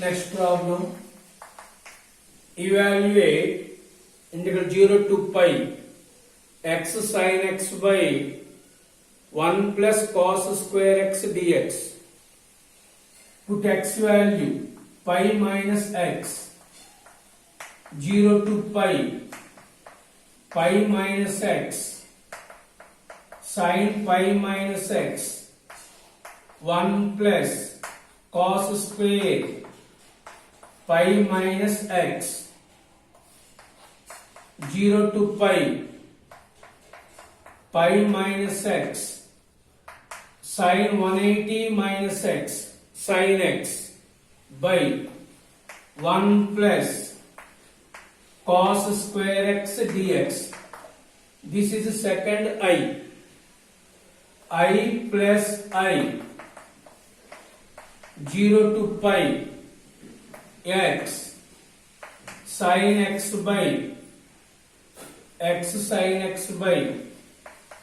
Next problem. Evaluate integral 0 to pi x sin x by 1 plus cos square x dx. Put x value pi minus x 0 to pi minus x sin pi minus x 1 plus cos square pi minus x 0 to pi minus x sin 180 minus x sin x by 1 plus cos square x dx. This is the second I plus I 0 to pi x sin x by x sin x by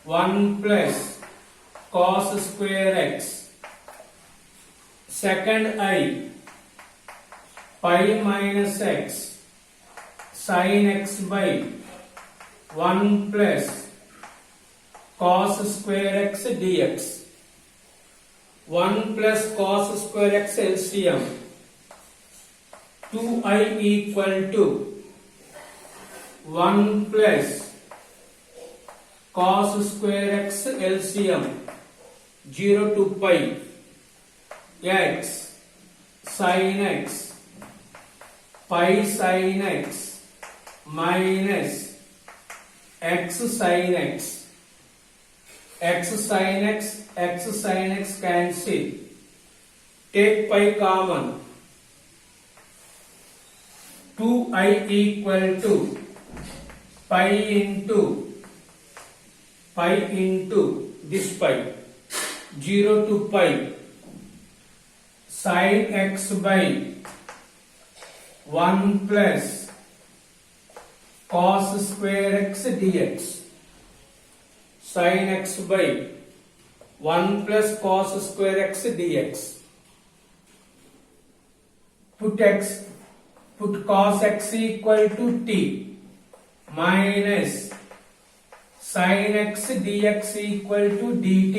1 plus cos square x. Second I pi minus x sin x by 1 plus cos square x dx. 1 plus cos square x LCM 2i equal to 1 plus cos square x LCM 0 to pi x sin x pi sin x minus x sin x. X sin x cancel. Take pi common. 2i equal to pi into this pi 0 to pi sin x by 1 plus cos square x dx. Sin x by 1 plus cos square x dx. Put cos x equal to t minus sin x dx equal to dt.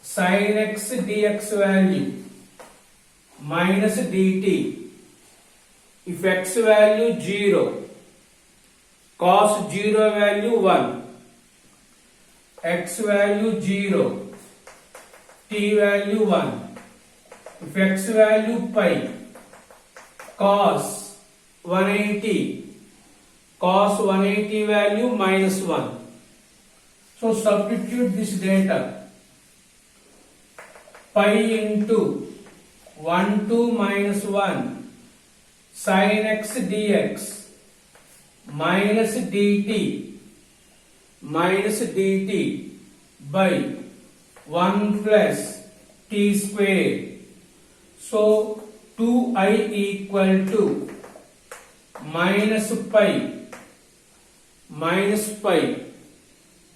Sin x dx value minus dt. If x value 0, cos 0 value 1. X value 0, t value 1. If x value pi, cos 180, cos 180 value minus 1. So substitute this data. Pi into 1 2 minus 1 sin x dx minus dt by 1 plus t square. So 2i equal to minus pi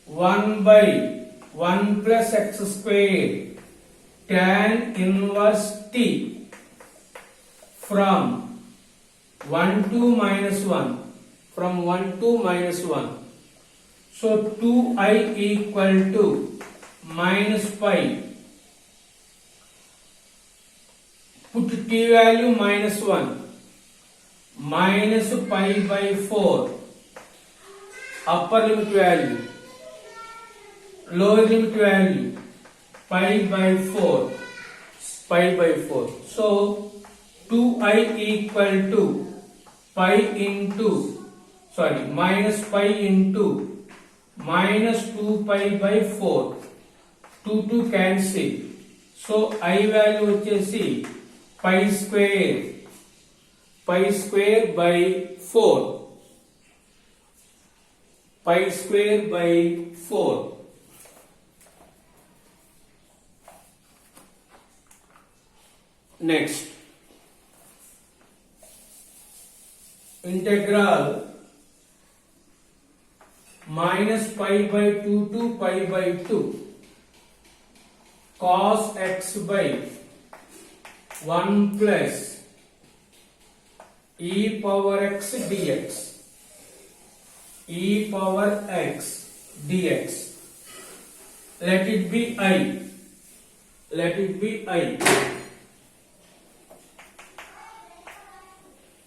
1 by 1 plus x square tan inverse t from 1 to minus 1. From 1 to minus 1. So 2i equal to minus pi. Put t value minus 1. Minus pi by 4. Upper limit value. Lower limit value. Pi by 4. Pi by 4. So 2i equal to minus pi into minus 2 pi by 4. 2 cancel. So I value వచ్చేసి pi square by 4. Pi square by 4. Next. Integral minus pi by 2 to pi by 2 cos x by 1 plus e power x dx, e power x dx. Let it be I. Let it be I.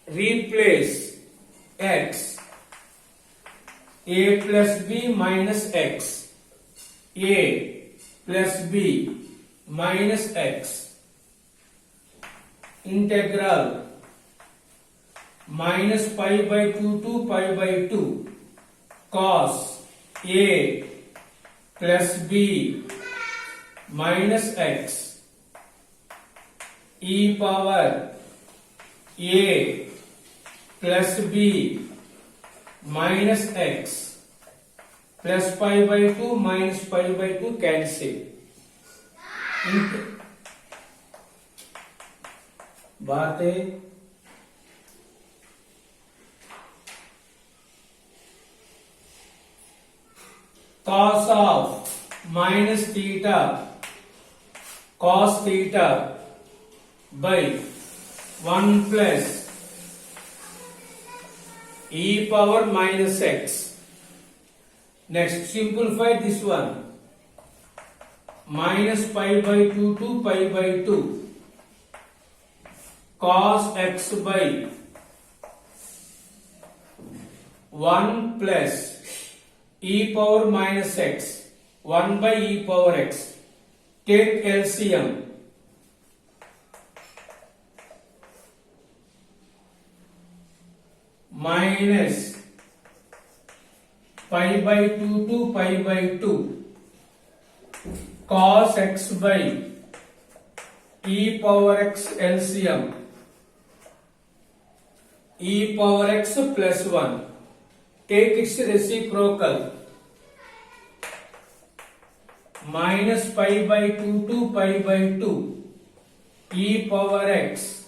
Replace x, a plus b minus x, a plus b minus x, integral minus pi by 2 to pi by 2 cos a plus b minus x e power a plus b minus x plus pi by 2 minus pi by 2 cancel. बात है cos of minus theta cos theta by 1 plus e power minus x. Next, simplify this one. Minus pi by 2 to pi by 2 cos x by 1 plus e power minus x, 1 by e power x. Take LCM. Minus pi by 2 to pi by 2 cos x by e power x LCM, e power x plus 1. Take its reciprocal. Minus pi by 2 to pi by 2 e power x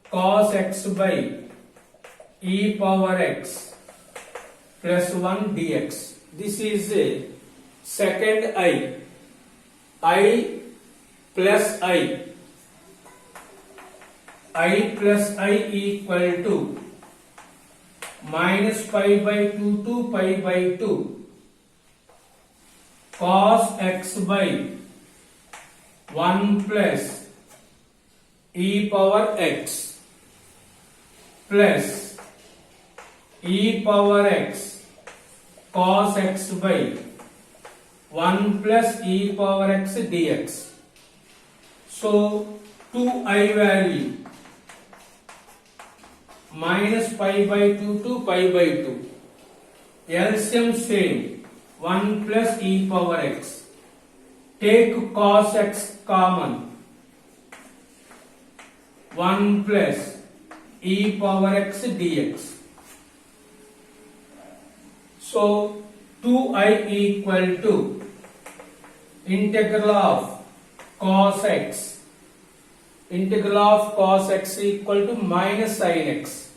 cos x by e power x plus 1 dx. This is a second I. I plus I. I plus I equal to minus pi by 2 to pi by 2 cos x by 1 plus e power x plus e power x cos x by 1 plus e power x dx. So 2I value minus pi by 2 to pi by 2. LCM same, 1 plus e power x. Take cos x common, 1 plus e power x dx. So 2I equal to integral of cos x. Integral of cos x equal to minus sin x.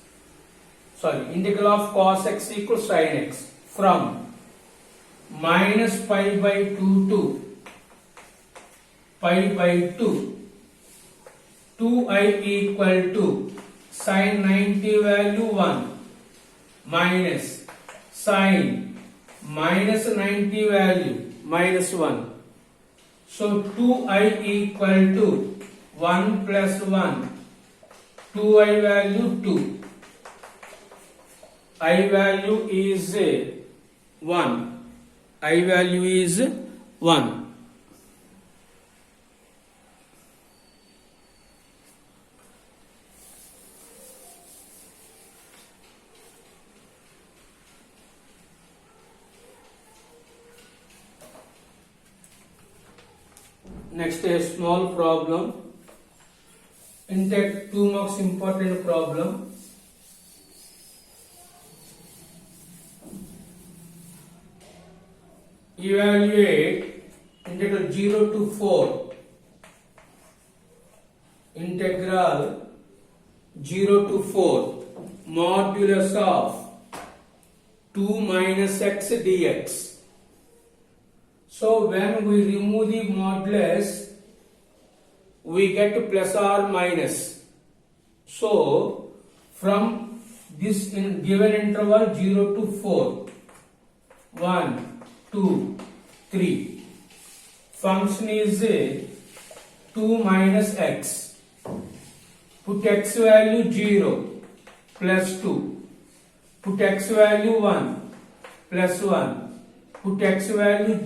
Sorry, integral of cos x equals sin x from minus pi by 2 to pi by 2. 2I equal to sin 90 value 1 minus sin minus 90 value minus 1. So 2I equal to 1 plus 1, 2I value 2. I value is 1. I value is 1. Next, a small problem. Intake 2 marks important problem. Evaluate integral 0 to 4. Integral 0 to 4 modulus of 2 minus x dx. So when we remove the modulus, we get plus or minus. So from this given interval 0 to 4, 1, 2, 3, function is 2 minus x. Put x value 0 plus 2. Put x value 1 plus 1. Put x value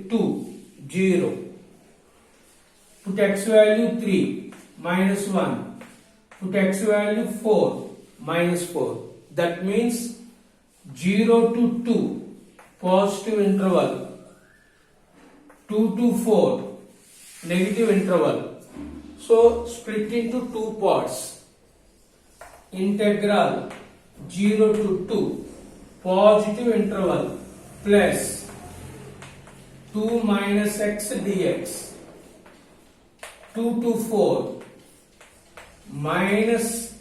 2, 0. Put x value 3 minus 1. Put x value 4 minus 4. That means 0 to 2 positive interval, 2 to 4 negative interval. So split into two parts. Integral 0 to 2 positive interval plus 2 minus x dx, 2 to 4 minus,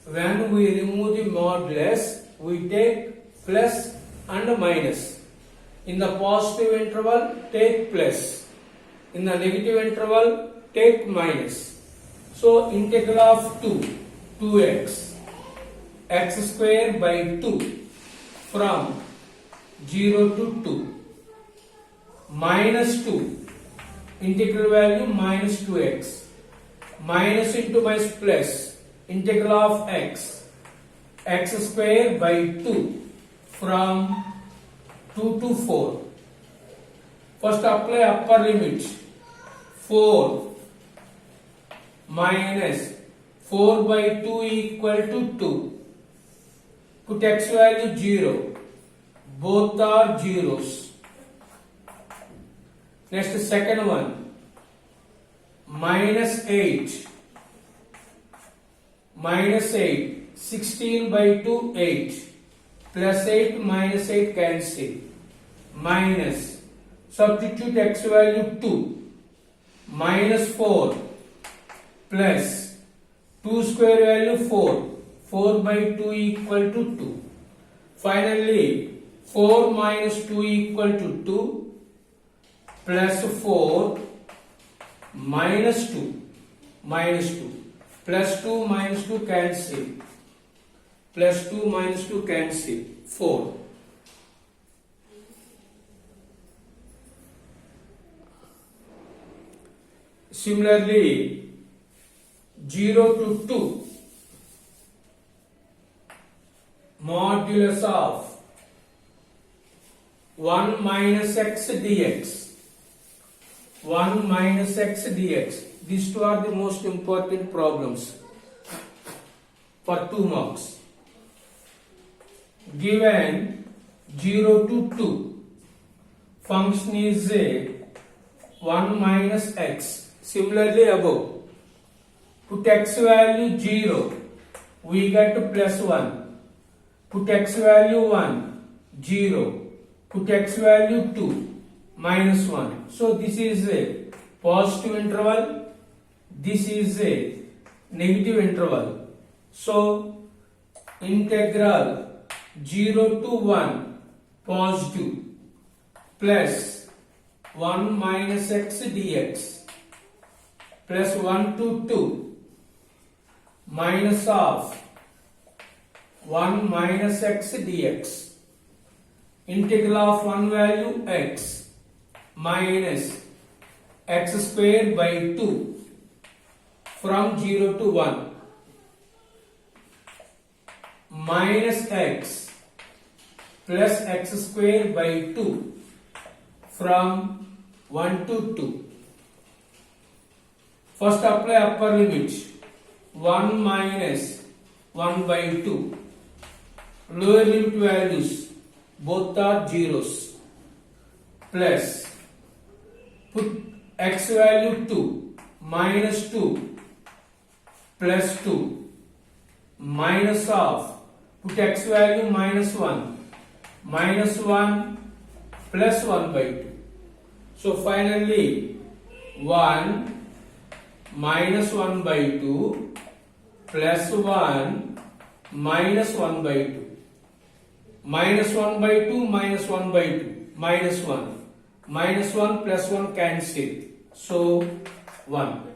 when we remove the modulus we take plus and minus. In the positive interval take plus, in the negative interval take minus. So integral of 2x, x square by 2 from 0 to 2 minus 2, integral value minus 2x, minus into minus plus, integral of x square by 2 from 2 to 4. First apply upper limit. 4 minus 4 by 2 equal to 2. Put x value 0. Both are zeros. Next, second one. Minus 8. Minus 8. 16 by 2, 8. Plus 8 minus 8 cancel. Minus. Substitute x value 2. Minus 4 plus 2 square value 4. 4 by 2 equal to 2. Finally, 4 minus 2 equal to 2 plus 4 minus 2 minus 2 plus 2 minus 2 cancel. Plus 2 minus 2 cancel. 4. Similarly, 0 to 2 modulus of 1 minus x dx. 1 minus x dx. These two are the most important problems for 2 marks. Given 0 to 2, function is 1 minus x. Similarly above, put x value 0, we get plus 1. Put x value 1, 0. Put x value 2, minus 1. So this is a positive interval, this is a negative interval. So integral 0 to 1 positive plus 1 minus x dx plus 1 to 2 minus of 1 minus x dx. Integral of 1 value x minus x square by 2 from 0 to 1 minus x plus x square by 2 from 1 to 2. First apply upper limit. 1 minus 1 by 2. Lower limit values both are zeros. Plus put x value 2 minus 2 plus 2 minus of put x value minus 1 plus 1 by 2. So finally 1 minus 1 by 2 plus 1 minus 1 by 2. Minus 1 by 2 minus 1 by 2 minus 1. Minus 1 plus 1 cancel. So 1.